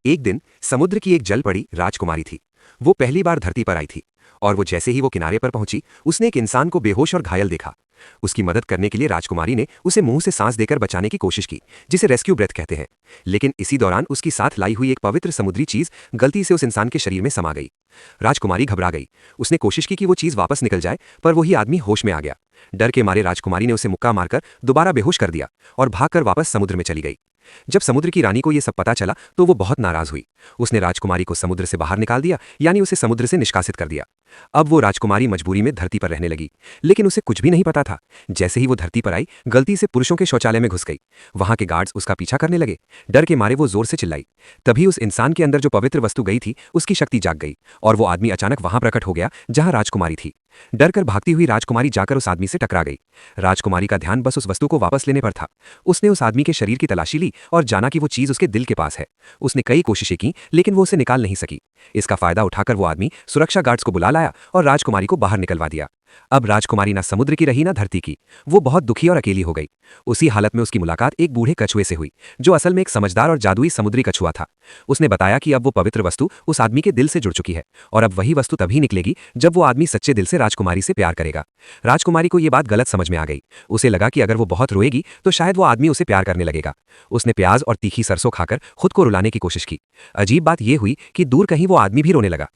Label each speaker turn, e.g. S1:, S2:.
S1: एक दिन समुद्र की एक जल पड़ी राजकुमारी थी। वो पहली बार धरती पर आई थी और वो जैसे ही वो किनारे पर पहुंची उसने एक इंसान को बेहोश और घायल देखा। उसकी मदद करने के लिए राजकुमारी ने उसे मुंह से सांस देकर बचाने की कोशिश की, जिसे रेस्क्यू ब्रेथ कहते हैं। लेकिन इसी दौरान उसकी साथ लाई हुई एक पवित्र समुद्री चीज गलती से उस इंसान के शरीर में समा गई। राजकुमारी घबरा गई। उसने कोशिश की कि वो चीज वापस निकल जाए, पर वही आदमी होश में आ गया। डर के मारे राजकुमारी ने उसे मुक्का मारकर दोबारा बेहोश कर दिया और भागकर वापस समुद्र में चली गई। जब समुद्र की रानी को यह सब पता चला तो वो बहुत नाराज हुई। उसने राजकुमारी को समुद्र से बाहर निकाल दिया, यानी उसे समुद्र से निष्कासित कर दिया। अब वो राजकुमारी मजबूरी में धरती पर रहने लगी, लेकिन उसे कुछ भी नहीं पता था। जैसे ही वो धरती पर आई, गलती से पुरुषों के शौचालय में घुस गई। वहां के गार्ड्स उसका पीछा करने लगे। डर के मारे वो जोर से चिल्लाई। तभी उस इंसान के अंदर जो पवित्र वस्तु गई थी उसकी शक्ति जाग गई और वो आदमी अचानक वहां प्रकट हो गया जहां राजकुमारी थी। डर कर भागती हुई राजकुमारी जाकर उस आदमी से टकरा गई। राजकुमारी का ध्यान बस उस वस्तु को वापस लेने पर था। उसने उस आदमी के शरीर की तलाशी ली और जाना कि वो चीज उसके दिल के पास है। उसने कई कोशिशें की, लेकिन वो उसे निकाल नहीं सकी। इसका फायदा उठाकर वो आदमी सुरक्षा गार्ड्स को बुला लाया और राजकुमारी को बाहर निकलवा दिया। अब राजकुमारी ना समुद्र की रही ना धरती की। वो बहुत दुखी और अकेली हो गई। उसी हालत में उसकी मुलाकात एक बूढ़े कछुए से हुई, जो असल में एक समझदार और जादुई समुद्री कछुआ था। उसने बताया कि अब वो पवित्र वस्तु उस आदमी के दिल से जुड़ चुकी है और अब वही वस्तु तभी निकलेगी जब वो आदमी सच्चे दिल से राजकुमारी से प्यार करेगा। राजकुमारी को यह बात गलत समझ में आ गई। उसे लगा कि अगर वो बहुत रोएगी तो शायद वो आदमी उसे प्यार करने लगेगा। उसने प्याज और तीखी सरसों खाकर खुद को रुलाने की कोशिश की। अजीब बात यह हुई कि दूर कहीं वो आदमी भी रोने लगा।